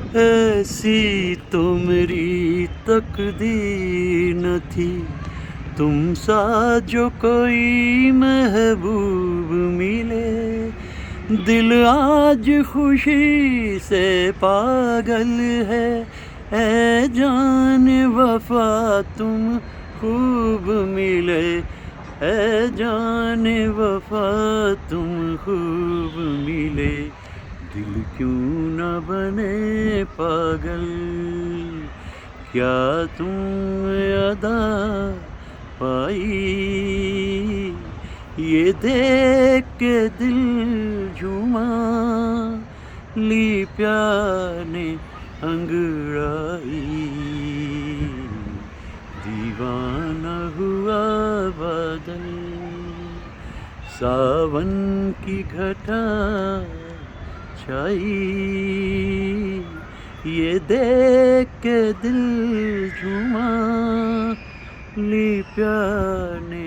ऐसी तो मेरी तकदीर न थी, तुम सा जो कोई महबूब मिले। दिल आज खुशी से पागल है, ऐ जान वफा तुम खूब मिले। ऐ जान वफा तुम खूब मिले। दिल क्यों न बने पागल, क्या तुम अदा पाई। ये देख के दिल झूमा, ली प्यार ने अंगड़ाई। दीवाना हुआ बादल, सावन की घटा छाई। ये देख के दिल झूमा, ली प्यार ने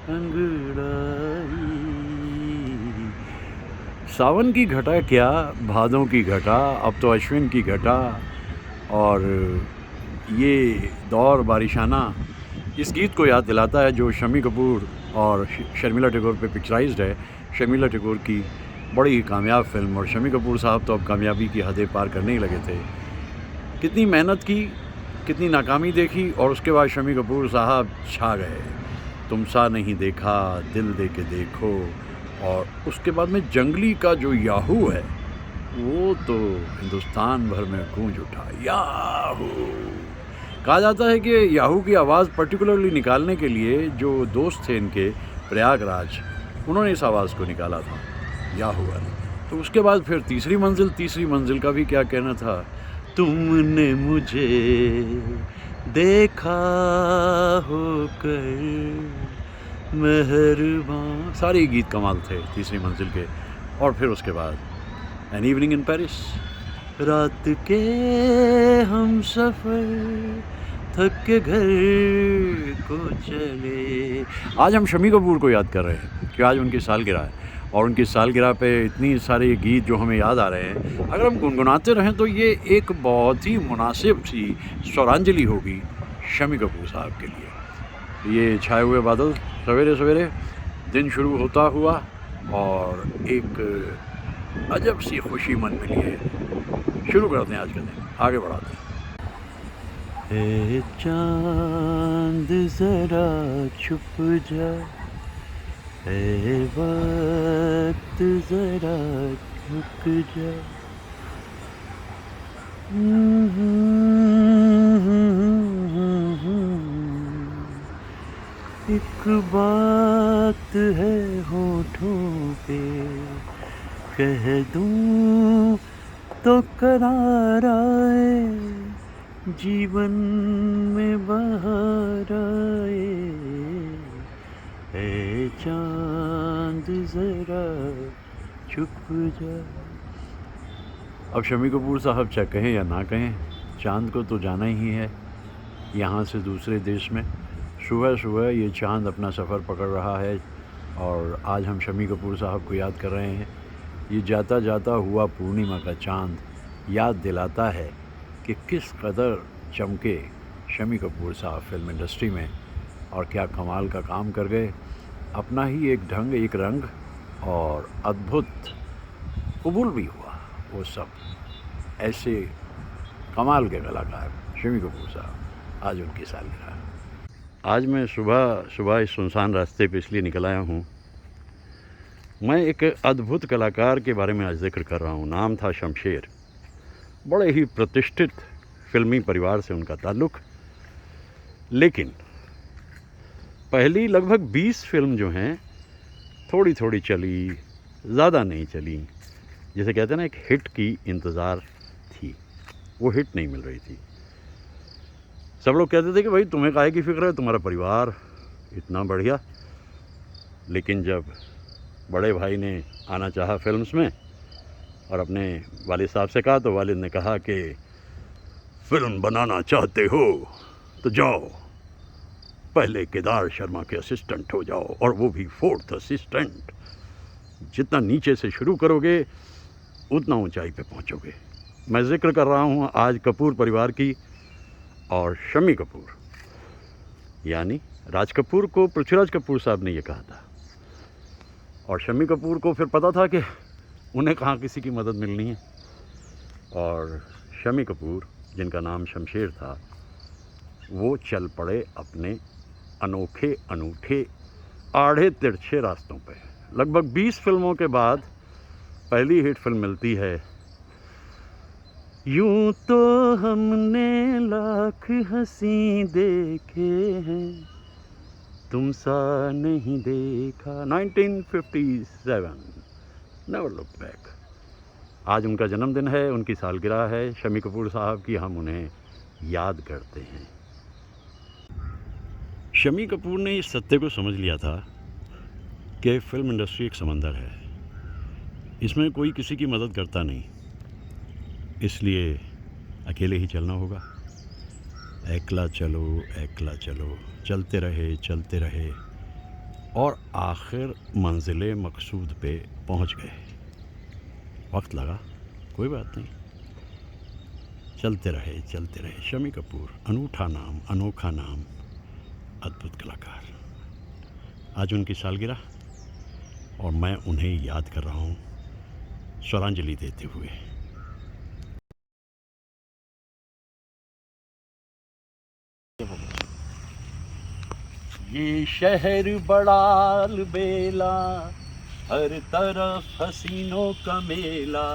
अंगड़ाई। सावन की घटा क्या, भादों की घटा, अब तो अश्विन की घटा। और ये दौर बारिशाना इस गीत को याद दिलाता है जो शम्मी कपूर और शर्मिला टैगोर पे पिक्चराइज्ड है। शर्मिला टैगोर की बड़ी ही कामयाब फिल्म, और शम्मी कपूर साहब तो अब कामयाबी की हदें पार करने ही लगे थे। कितनी मेहनत की, कितनी नाकामी देखी, और उसके बाद शम्मी कपूर साहब छा गए। तुम सा नहीं देखा, दिल दे के देखो, और उसके बाद में जंगली का जो याहू है वो तो हिंदुस्तान भर में गूंज उठा। याहू कहा जाता है कि याहू की आवाज़ पर्टिकुलरली निकालने के लिए जो दोस्त थे इनके प्रयागराज, उन्होंने इस आवाज़ को निकाला था, याहू वाली। तो उसके बाद फिर तीसरी मंजिल का भी क्या कहना था। तुमने मुझे देखा होकर मेहरबान, सारे गीत कमाल थे तीसरी मंजिल के। और फिर उसके बाद एन इवनिंग इन पेरिस, रात के हम सफ़र थक के घर को चले। आज हम शम्मी कपूर को याद कर रहे हैं कि आज उनकी सालगिरह है, और उनकी सालगिरह पे इतनी सारे गीत जो हमें याद आ रहे हैं, अगर हम गुनगुनाते रहें तो ये एक बहुत ही मुनासिब सी स्वरांजलि होगी शम्मी कपूर साहब के लिए। ये छाए हुए बादल, सवेरे सवेरे दिन शुरू होता हुआ, और एक अजब सी खुशी मन में लिए शुरू करते हैं आज का दिन, आगे बढ़ाते हैं। ए चांद जरा छुप जा, ए वक्त जरा झुक जा। एक बात है होठों पे, कह दूं तो करार आए, जीवन में बहार आए। ए चांद जरा छुप जा। अब शम्मी कपूर साहब चाहे कहें या ना कहें, चांद को तो जाना ही है यहाँ से दूसरे देश में। सुबह सुबह ये चांद अपना सफ़र पकड़ रहा है, और आज हम शम्मी कपूर साहब को याद कर रहे हैं। ये जाता जाता हुआ पूर्णिमा का चांद याद दिलाता है कि किस कदर चमके शम्मी कपूर साहब फिल्म इंडस्ट्री में, और क्या कमाल का काम कर गए। अपना ही एक ढंग, एक रंग, और अद्भुत कबूल भी हुआ वो सब। ऐसे कमाल के कलाकार शम्मी कपूर साहब, आज उनकी सालगिरह। आज मैं सुबह इस सुनसान रास्ते पे इसलिए निकल आया हूँ, मैं एक अद्भुत कलाकार के बारे में आज जिक्र कर रहा हूँ। नाम था शमशेर। बड़े ही प्रतिष्ठित फिल्मी परिवार से उनका ताल्लुक़, लेकिन पहली लगभग 20 फिल्म जो हैं थोड़ी थोड़ी चली, ज़्यादा नहीं चली। जैसे कहते हैं ना, एक हिट की इंतज़ार थी, वो हिट नहीं मिल रही थी। सब लोग कहते थे कि भाई तुम्हें काहे की फ़िक्र है, तुम्हारा परिवार इतना बढ़िया। लेकिन जब बड़े भाई ने आना चाहा फिल्म्स में और अपने वालिद साहब से कहा, तो वालिद ने कहा कि फ़िल्म बनाना चाहते हो तो जाओ, पहले केदार शर्मा के असिस्टेंट हो जाओ, और वो भी 4th असिस्टेंट। जितना नीचे से शुरू करोगे उतना ऊंचाई पे पहुंचोगे। मैं ज़िक्र कर रहा हूँ आज कपूर परिवार की और शम्मी कपूर, यानी राज कपूर को पृथ्वीराज कपूर साहब ने ये कहा था और शम्मी कपूर को फिर पता था कि उन्हें कहाँ किसी की मदद मिलनी है। और शम्मी कपूर, जिनका नाम शमशेर था, वो चल पड़े अपने अनोखे अनूठे आड़े तिरछे रास्तों पे। लगभग 20 फिल्मों के बाद पहली हिट फिल्म मिलती है। यूं तो हमने लाख हंसी देखे हैं, तुम सा नहीं देखा। 1957, नेवर लुक बैक। आज उनका जन्मदिन है, उनकी सालगिरह है शम्मी कपूर साहब की, हम उन्हें याद करते हैं। शम्मी कपूर ने इस सत्य को समझ लिया था कि फिल्म इंडस्ट्री एक समंदर है, इसमें कोई किसी की मदद करता नहीं, इसलिए अकेले ही चलना होगा। एकला चलो, चलते रहे और आखिर मंजिल मकसूद पे पहुंच गए। वक्त लगा, कोई बात नहीं, चलते रहे। शम्मी कपूर, अनूठा नाम, अनोखा नाम, अद्भुत कलाकार। आज उनकी सालगिरह और मैं उन्हें याद कर रहा हूँ स्वरांजलि देते हुए। ये शहर बड़ा अलबेला, हर तरफ हसीनों का मेला,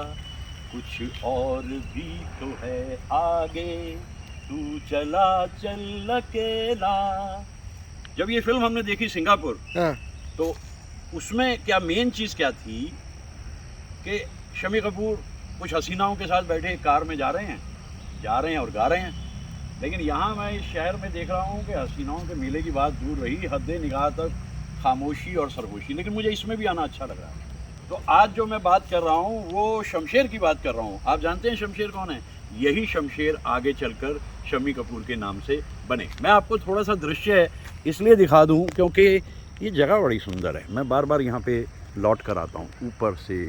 कुछ और भी तो है आगे, तू चला चल अकेला। जब ये फिल्म हमने देखी सिंगापुर, तो उसमें क्या मेन चीज़ क्या थी कि शम्मी कपूर कुछ हसीनाओं के साथ बैठे कार में जा रहे हैं और गा रहे हैं। लेकिन यहाँ मैं इस शहर में देख रहा हूँ कि हसीनाओं के मेले की बात दूर रही, हद्दे निगाह तक खामोशी और सरगोशी। लेकिन मुझे इसमें भी आना अच्छा लग रहा है। तो आज जो मैं बात कर रहा हूँ वो शमशेर की बात कर रहा हूँ। आप जानते हैं शमशेर कौन है? यही शमशेर आगे चलकर शम्मी कपूर के नाम से बने। मैं आपको थोड़ा सा दृश्य इसलिए दिखा दूँ क्योंकि ये जगह बड़ी सुंदर है। मैं बार बार यहाँ पे लौट कर आता हूँ। ऊपर से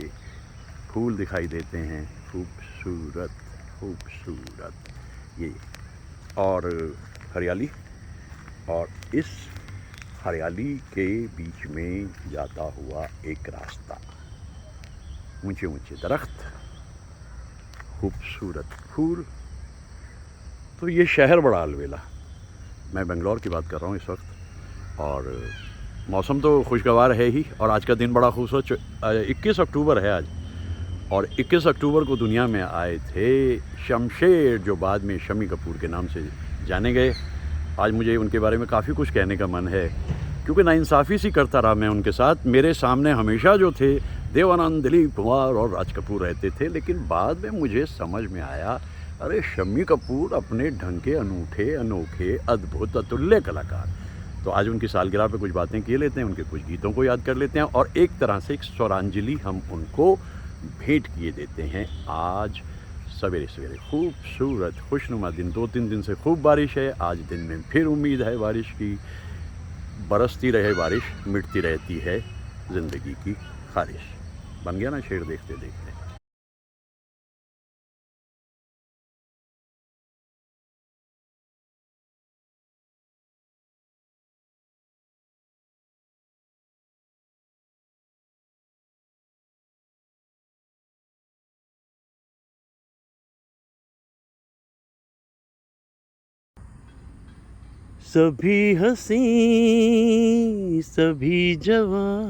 फूल दिखाई देते हैं, खूबसूरत ये, और हरियाली, और इस हरियाली के बीच में जाता हुआ एक रास्ता, ऊंचे दरख्त, खूबसूरत फूल। तो ये शहर बड़ा अलबेला। मैं बेंगलोर की बात कर रहा हूँ इस वक्त, और मौसम तो खुशगवार है ही, और आज का दिन बड़ा खूबसूरत। 21 अक्टूबर है आज, और 21 अक्टूबर को दुनिया में आए थे शमशेर, जो बाद में शम्मी कपूर के नाम से जाने गए। आज मुझे उनके बारे में काफ़ी कुछ कहने का मन है, क्योंकि नाइंसाफ़ी सी करता रहा मैं उनके साथ। मेरे सामने हमेशा जो थे देवानंद, दिलीप कुमार और राज कपूर रहते थे, लेकिन बाद में मुझे समझ में आया, अरे शम्मी कपूर अपने ढंग के अनूठे अनोखे अद्भुत अतुल्य कलाकार। तो आज उनकी सालगिरह पे कुछ बातें किए लेते हैं, उनके कुछ गीतों को याद कर लेते हैं, और एक तरह से एक स्वरांजलि हम उनको भेंट किए देते हैं। आज सवेरे खूबसूरत खुशनुमा दिन, 2-3 दिन से खूब बारिश है। आज दिन में फिर उम्मीद है बारिश की। बरसती रहे बारिश, मिटती रहती है ज़िंदगी की ख़ारिश। बन गया ना शेर देखते देखते। सभी हंसी सभी जवां,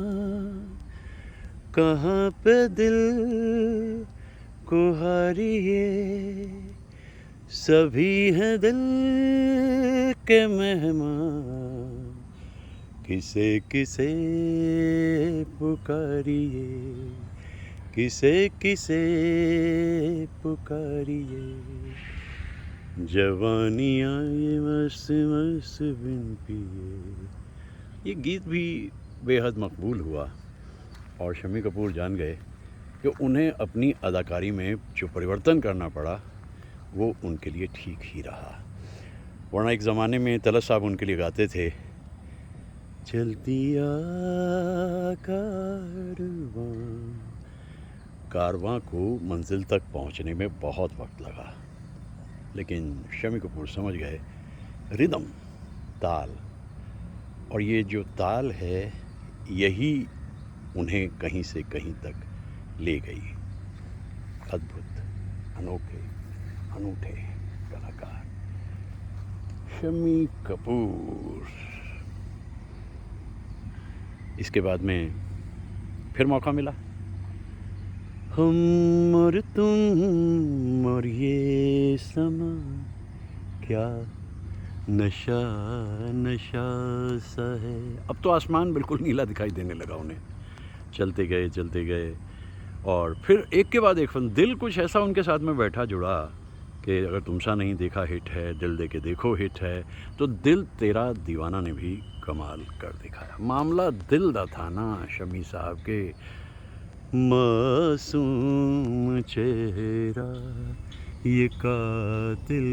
कहाँ पे दिल को हारिए, सभी हैं दिल के मेहमान, किसे किसे पुकारिए, किसे किसे पुकारिए। जवानियाँ ये मस्त मस्त बिन पिए। ये गीत भी बेहद मकबूल हुआ, और शम्मी कपूर जान गए कि उन्हें अपनी अदाकारी में जो परिवर्तन करना पड़ा वो उनके लिए ठीक ही रहा। वरना एक ज़माने में तलत साहब उनके लिए गाते थे, चलती आ कारवां कारवां को मंजिल तक पहुंचने में बहुत वक्त लगा, लेकिन शम्मी कपूर समझ गए रिदम, ताल, और ये जो ताल है यही उन्हें कहीं से कहीं तक ले गई। अद्भुत, अनोखे, अनूठे कलाकार शम्मी कपूर। इसके बाद में फिर मौका मिला, हम और तुम और ये समा क्या नशा नशा सा है। अब तो आसमान बिल्कुल नीला दिखाई देने लगा उन्हें। चलते गए और फिर एक के बाद एक फिल्म। दिल कुछ ऐसा उनके साथ में बैठा जुड़ा कि अगर तुमसा नहीं देखा हिट है, दिल दे के देखो हिट है, तो दिल तेरा दीवाना ने भी कमाल कर दिखाया। मामला दिल दा था ना शम्मी साहब के। मासूम चेहरा ये कातिल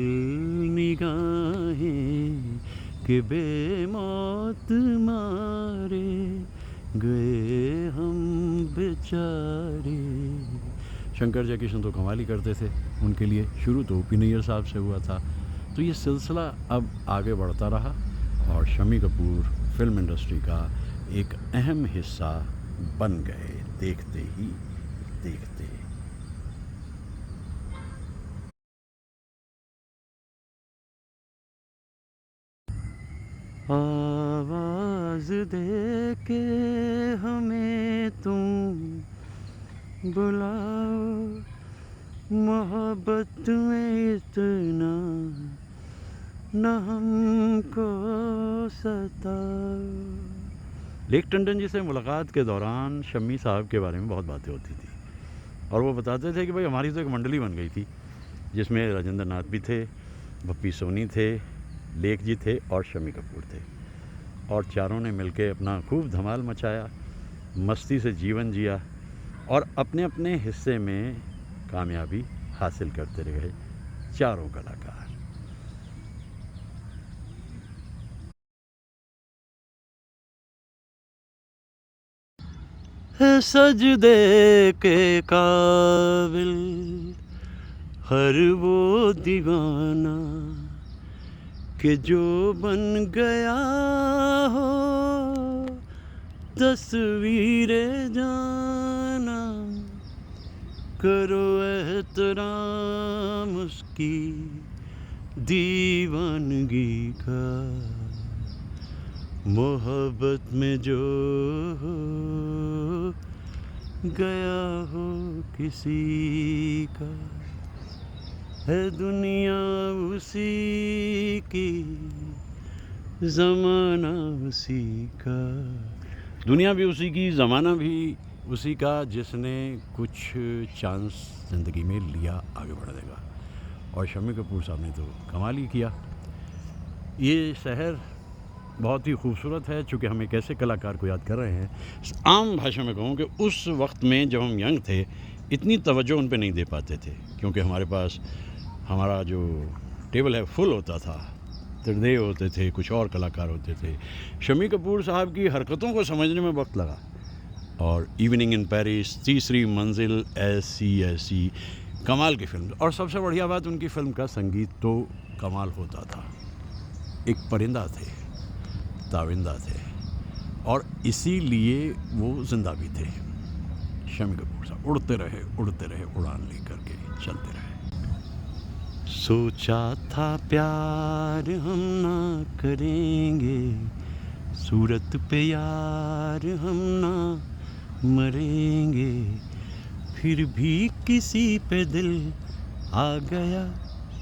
निगाहें कि बेमौत मारे गए हम बेचारे। शंकर जयकिशन तो कमाल ही करते थे। उनके लिए शुरू तो ओ.पी. नैयर साहब से हुआ था। तो ये सिलसिला अब आगे बढ़ता रहा और शम्मी कपूर फिल्म इंडस्ट्री का एक अहम हिस्सा बन गए देखते ही देखते। आवाज़ दे के हमें तुम बुलाओ, मोहब्बत में इतना न हमको सताओ। लेक टंडन जी से मुलाकात के दौरान शम्मी साहब के बारे में बहुत बातें होती थी और वो बताते थे कि भाई हमारी तो एक मंडली बन गई थी जिसमें राजेंद्र नाथ भी थे, बप्पी सोनी थे, लेक जी थे और शम्मी कपूर थे, और चारों ने मिलके अपना खूब धमाल मचाया, मस्ती से जीवन जिया और अपने अपने हिस्से में कामयाबी हासिल करते रहे चारों कलाकार। है सजदे के काबिल हर वो दीवाना कि जो बन गया हो तस्वीरे जाना। करो एहतराम उसकी दीवानगी का, मोहब्बत में जो गया हो किसी का, है दुनिया उसी की, ज़माना उसी का। दुनिया भी उसी की, ज़माना भी उसी का, जिसने कुछ चांस ज़िंदगी में लिया आगे बढ़ने का। और शम्मी कपूर साहब ने तो कमाल ही किया। ये शहर बहुत ही खूबसूरत है। चूँकि हम एक ऐसे कलाकार को याद कर रहे हैं, आम भाषा में कहूँ कि उस वक्त में जब हम यंग थे इतनी तवज्जो उन पे नहीं दे पाते थे, क्योंकि हमारे पास हमारा जो टेबल है फुल होता था, त्रिदेव होते थे, कुछ और कलाकार होते थे। शम्मी कपूर साहब की हरकतों को समझने में वक्त लगा। और इवनिंग इन पेरिस, तीसरी मंजिल, ऐसी कमाल की फिल्म। और सबसे बढ़िया बात, उनकी फिल्म का संगीत तो कमाल होता था। एक परिंदा थे, ताविंदा थे, और इसीलिए वो जिंदा भी थे। शम्मी कपूर साहब उड़ते रहे, उड़ान लेकर के चलते रहे। सोचा था प्यार हम ना करेंगे, सूरत पे यार हम ना मरेंगे, फिर भी किसी पे दिल आ गया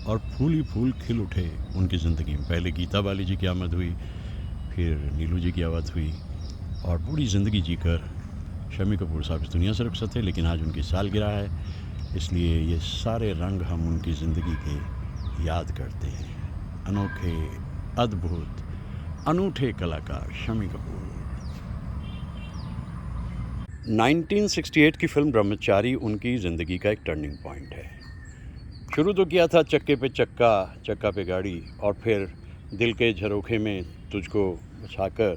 और फूल ही फूल खिल उठे उनकी ज़िंदगी में। पहले गीता बाली जी की आमद हुई, फिर नीलू जी की आवाज़ हुई, और पूरी ज़िंदगी जीकर शम्मी कपूर साहब इस दुनिया से रुखसत थे। लेकिन आज उनकी सालगिरह है, इसलिए ये सारे रंग हम उनकी ज़िंदगी के याद करते हैं। अनोखे, अद्भुत, अनूठे कलाकार शम्मी कपूर। 1968 की फिल्म ब्रह्मचारी उनकी ज़िंदगी का एक टर्निंग पॉइंट है। शुरू तो किया था चक्के पे चक्का, चक्का पे गाड़ी, और फिर दिल के झरोखे में तुझको बचाकर।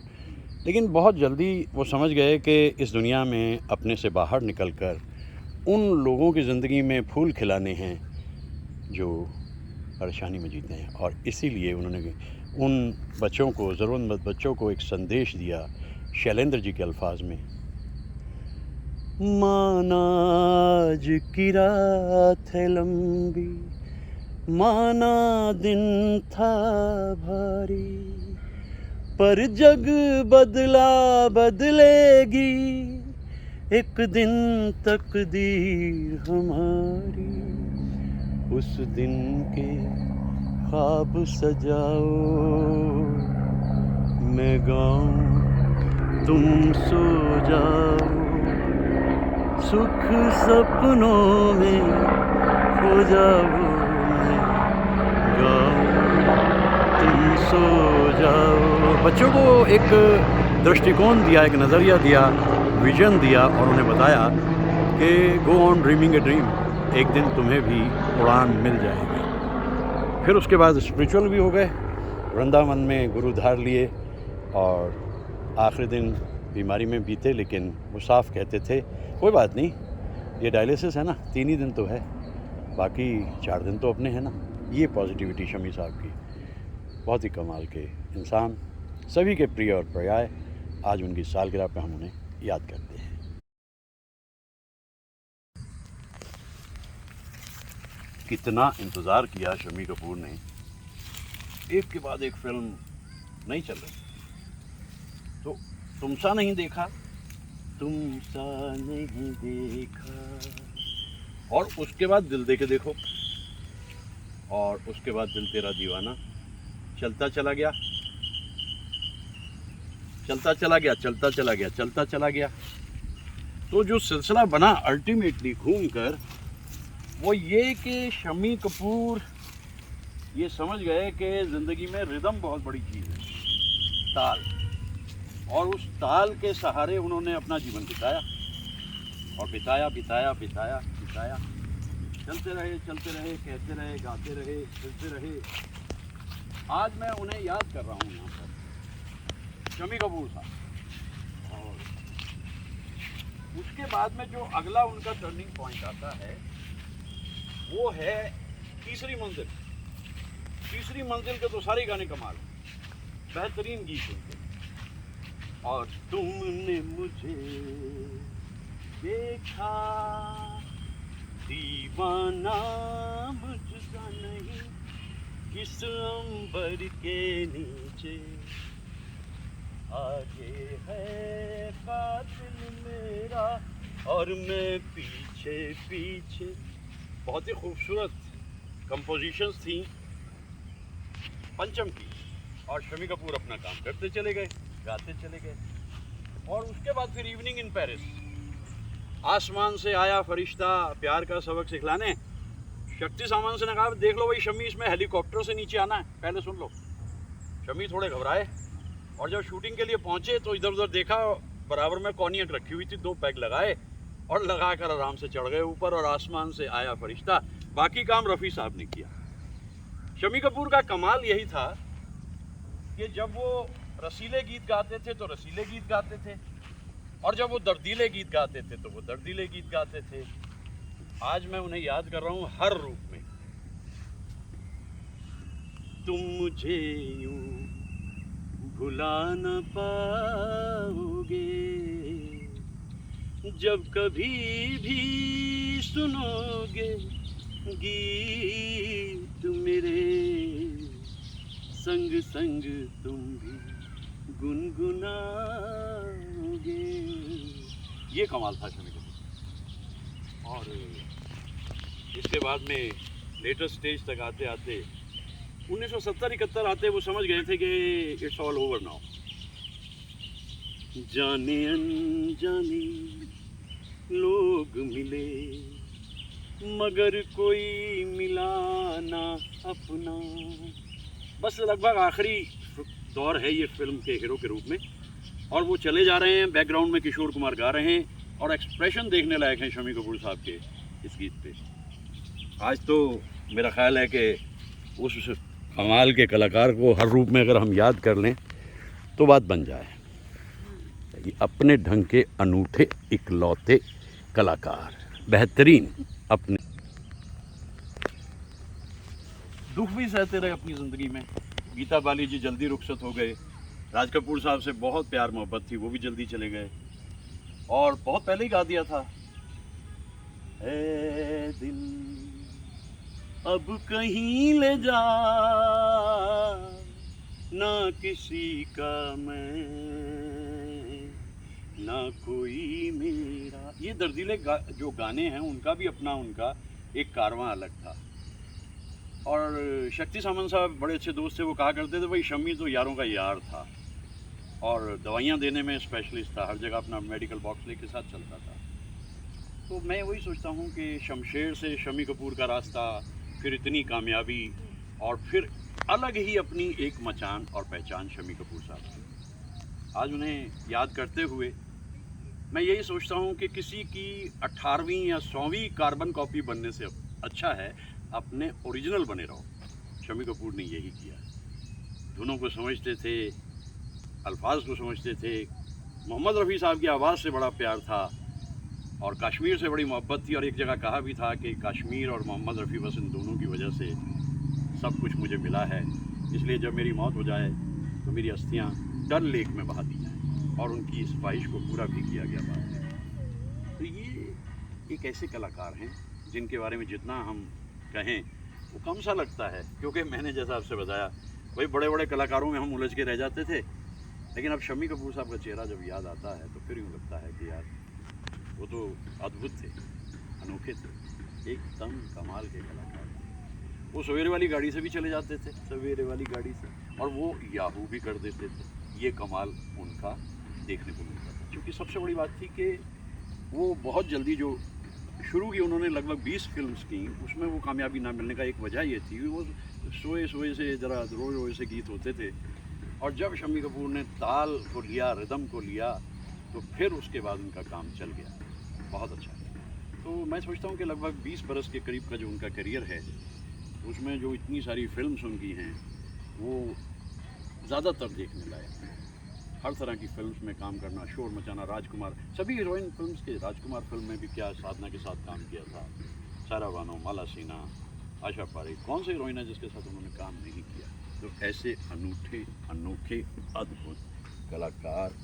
लेकिन बहुत जल्दी वो समझ गए कि इस दुनिया में अपने से बाहर निकलकर उन लोगों की ज़िंदगी में फूल खिलाने हैं जो परेशानी में जीते हैं। और इसीलिए उन्होंने उन बच्चों को, ज़रूरतमंद बच्चों को एक संदेश दिया शैलेंद्र जी के अल्फाज में। माना आज की रात है लंबी, माना दिन था भारी, पर जग बदला बदलेगी एक दिन तकदीर हमारी। उस दिन के ख्वाब सजाओ, मैं गाऊं तुम सो जाओ, सुख सपनों में खो जाओ, मैं गाऊं तुम सो जाओ। बच्चों को एक दृष्टिकोण दिया, एक नज़रिया दिया, विजन दिया और उन्हें बताया कि go on dreaming a dream, एक दिन तुम्हें भी उड़ान मिल जाएगी। फिर उसके बाद स्पिरिचुअल भी हो गए, वृंदावन में गुरु धार लिए और आखिरी दिन बीमारी में बीते। लेकिन वो साफ कहते थे कोई बात नहीं, ये डायलिसिस है ना, 3 ही दिन तो है, बाकी 4 दिन तो अपने हैं ना। ये पॉजिटिविटी शमी साहब की, बहुत ही कमाल के इंसान, सभी के प्रिय और पर्याय। आज उनकी सालगिरह पे हम उन्हें याद करते हैं। कितना इंतज़ार किया शम्मी कपूर ने, एक के बाद एक फिल्म नहीं चल रही। तो तुम सा नहीं देखा, तुम सा नहीं देखा, और उसके बाद दिल दे के देखो, और उसके बाद दिल तेरा दीवाना, चलता चला गया, चलता चला गया, चलता चला गया, चलता चला गया। तो जो सिलसिला बना अल्टीमेटली घूमकर वो ये कि शम्मी कपूर ये समझ गए कि ज़िंदगी में रिदम बहुत बड़ी चीज़ है, ताल, और उस ताल के सहारे उन्होंने अपना जीवन बिताया और बिताया बिताया बिताया बिताया, चलते रहे, कहते रहे, गाते रहे, चलते रहे। आज मैं उन्हें याद कर रहा हूँ यहाँ पर, शम्मी कपूर साहब। और उसके बाद में जो अगला उनका टर्निंग पॉइंट आता है वो है तीसरी मंजिल। तीसरी मंजिल के तो सारे गाने कमाल, बेहतरीन गीत उनके। और तुमने मुझे देखा दीवाना मुझसा नहीं, किस अंबर के नीचे आगे है कातिल मेरा और मैं पीछे पीछे। बहुत ही खूबसूरत कंपोजिशंस थी पंचम की, और शम्मी कपूर अपना काम करते चले गए, गाते चले गए। और उसके बाद फिर इवनिंग इन पेरिस, आसमान से आया फरिश्ता प्यार का सबक सिखलाने। शक्ति सामान से ने कहा देख लो भाई शम्मी, इसमें हेलीकॉप्टर से नीचे आना है, पहले सुन लो। शम्मी थोड़े घबराए, और जब शूटिंग के लिए पहुंचे तो इधर उधर देखा, बराबर में कॉनियट रखी हुई थी, 2 पैग लगाए और लगाकर आराम से चढ़ गए ऊपर, और आसमान से आया फरिश्ता। बाकी काम रफ़ी साहब ने किया। शम्मी कपूर का कमाल यही था कि जब वो रसीले गीत गाते थे तो रसीले गीत गाते थे, और जब वो दर्दीले गीत गाते थे तो वो दर्दीले गीत गाते थे। आज मैं उन्हें याद कर रहा हूँ हर रूप में। तुम मुझे यूं भुला न पाओगे, जब कभी भी सुनोगे गीत मेरे, संग संग तुम भी गुनगुनाओगे। ये कमाल था शम्मी कपूर। और इसके बाद में लेटेस्ट स्टेज तक आते आते 1970-71 आते वो समझ गए थे कि इट्स ऑल ओवर नाउ। जाने अनजाने लोग मिले मगर कोई मिला ना अपना। बस लगभग आखिरी दौर है ये फिल्म के हीरो के रूप में, और वो चले जा रहे हैं। बैकग्राउंड में किशोर कुमार गा रहे हैं, और एक्सप्रेशन देखने लायक हैं शम्मी कपूर साहब के इस गीत पे। आज तो मेरा ख्याल है कि उस कमाल के कलाकार को हर रूप में अगर हम याद कर लें तो बात बन जाए। अपने ढंग के अनूठे इकलौते कलाकार। बेहतरीन अपने दुख भी सहते रहे अपनी ज़िंदगी में। गीता बाली जी जल्दी रुखसत हो गए। राज कपूर साहब से बहुत प्यार मोहब्बत थी, वो भी जल्दी चले गए और बहुत पहले ही गा दिया था, ए दिल अब कहीं ले जा ना किसी का मैं ना कोई मेरा। ये दर्दीले जो गाने हैं उनका भी अपना उनका एक कारवां अलग था। और शक्ति सामंत साहब बड़े अच्छे दोस्त थे, वो कहा करते थे भाई शम्मी तो यारों का यार था और दवाइयाँ देने में स्पेशलिस्ट था, हर जगह अपना मेडिकल बॉक्स लेके साथ चलता था। तो मैं वही सोचता हूँ कि शमशेर से शम्मी कपूर का रास्ता, फिर इतनी कामयाबी और फिर अलग ही अपनी एक मचान और पहचान शम्मी कपूर साहब की। आज उन्हें याद करते हुए मैं यही सोचता हूँ कि किसी की 18वीं या 100वीं कार्बन कॉपी बनने से अच्छा है अपने ओरिजिनल बने रहो। शम्मी कपूर ने यही किया। धुनों को समझते थे, अल्फाज को समझते थे, मोहम्मद रफ़ी साहब की आवाज़ से बड़ा प्यार था और कश्मीर से बड़ी मोहब्बत थी। और एक जगह कहा भी था कि कश्मीर और मोहम्मद रफ़ी बस इन दोनों की वजह से सब कुछ मुझे मिला है, इसलिए जब मेरी मौत हो जाए तो मेरी अस्थियाँ डल लेक में बहा दी जाएँ। और उनकी इस ख्वाहिश को पूरा भी किया गया बाद में। तो ये एक ऐसे कलाकार हैं जिनके बारे में जितना हम कहें वो कम सा लगता है, क्योंकि मैंने जैसा आपसे बताया भाई बड़े बड़े कलाकारों में हम उलझ के रह जाते थे, लेकिन अब शम्मी कपूर साहब का चेहरा जब याद आता है तो फिर यूँ लगता है कि यार वो तो अद्भुत थे, अनोखे थे, एकदम कमाल के कलाकार थे। वो सवेरे वाली गाड़ी से भी चले जाते थे, सवेरे वाली गाड़ी से, और वो याहू भी कर देते थे। ये कमाल उनका देखने को मिलता था। क्योंकि सबसे बड़ी बात थी कि वो बहुत जल्दी जो शुरू की उन्होंने लगभग 20 फिल्म्स की, उसमें वो कामयाबी ना मिलने का एक वजह ये थी वो सोए सोए से ज़रा रोए रोए से गीत होते थे। और जब शम्मी कपूर ने ताल को लिया, रिदम को लिया, तो फिर उसके बाद उनका काम चल गया, बहुत अच्छा। तो मैं सोचता हूँ कि लगभग 20 बरस के करीब का जो उनका करियर है, उसमें जो इतनी सारी फिल्म्स उनकी हैं वो ज़्यादातर देखने लायक हैं। हर तरह की फिल्म्स में काम करना, शोर मचाना, राजकुमार, सभी हीरोइन फिल्म्स के, राजकुमार फिल्म में भी क्या साधना के साथ काम किया था, सारा बानो, माला सिन्हा, आशा पारेख, कौन सी हीरोइन है जिसके साथ उन्होंने काम नहीं किया। तो ऐसे अनूठे अनोखे अद्भुत कलाकार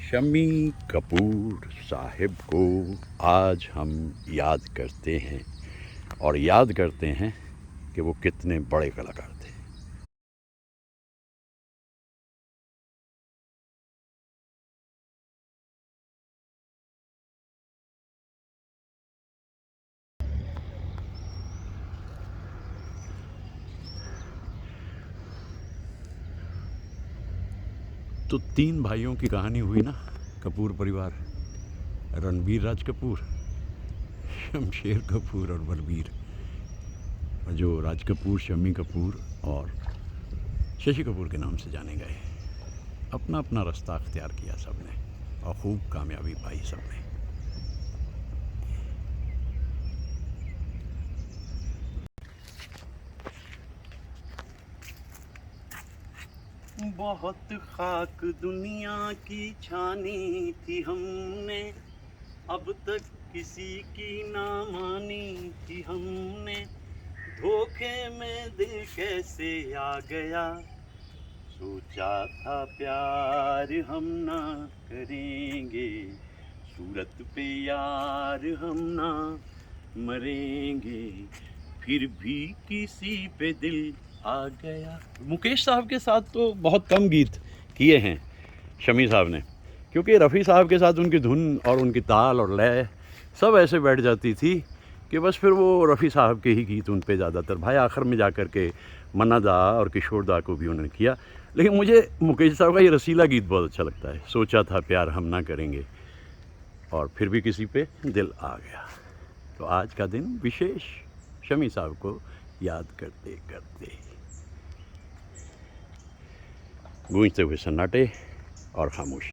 शम्मी कपूर साहिब को आज हम याद करते हैं और याद करते हैं कि वो कितने बड़े कलाकार थे। तो 3 भाइयों की कहानी हुई ना, कपूर परिवार, रणबीर राज कपूर, शमशेर कपूर और बलबीर। जो राज कपूर, शम्मी कपूर और शशि कपूर के नाम से जाने गए, अपना अपना रास्ता अख्तियार किया सबने और खूब कामयाबी पाई सबने। बहुत खाक दुनिया की छानी थी हमने, अब तक किसी की ना मानी थी हमने। धोखे में दिल कैसे आ गया, सोचा था प्यार हम ना करेंगे, सूरत पे यार हम ना मरेंगे, फिर भी किसी पे दिल आ गया। मुकेश साहब के साथ तो बहुत कम गीत किए हैं शम्मी साहब ने, क्योंकि रफ़ी साहब के साथ उनकी धुन और उनकी ताल और लय सब ऐसे बैठ जाती थी कि बस फिर वो रफ़ी साहब के ही गीत उन पे ज़्यादातर भाई। आखिर में जा कर के मन्ना दा और किशोर दा को भी उन्होंने किया, लेकिन मुझे मुकेश साहब का ये रसीला गीत बहुत अच्छा लगता है, सोचा था प्यार हम ना करेंगे और फिर भी किसी पे दिल आ गया। तो आज का दिन विशेष शम्मी साहब को याद करते करते। गूंजते हुए सन्नाटे और खामोशी।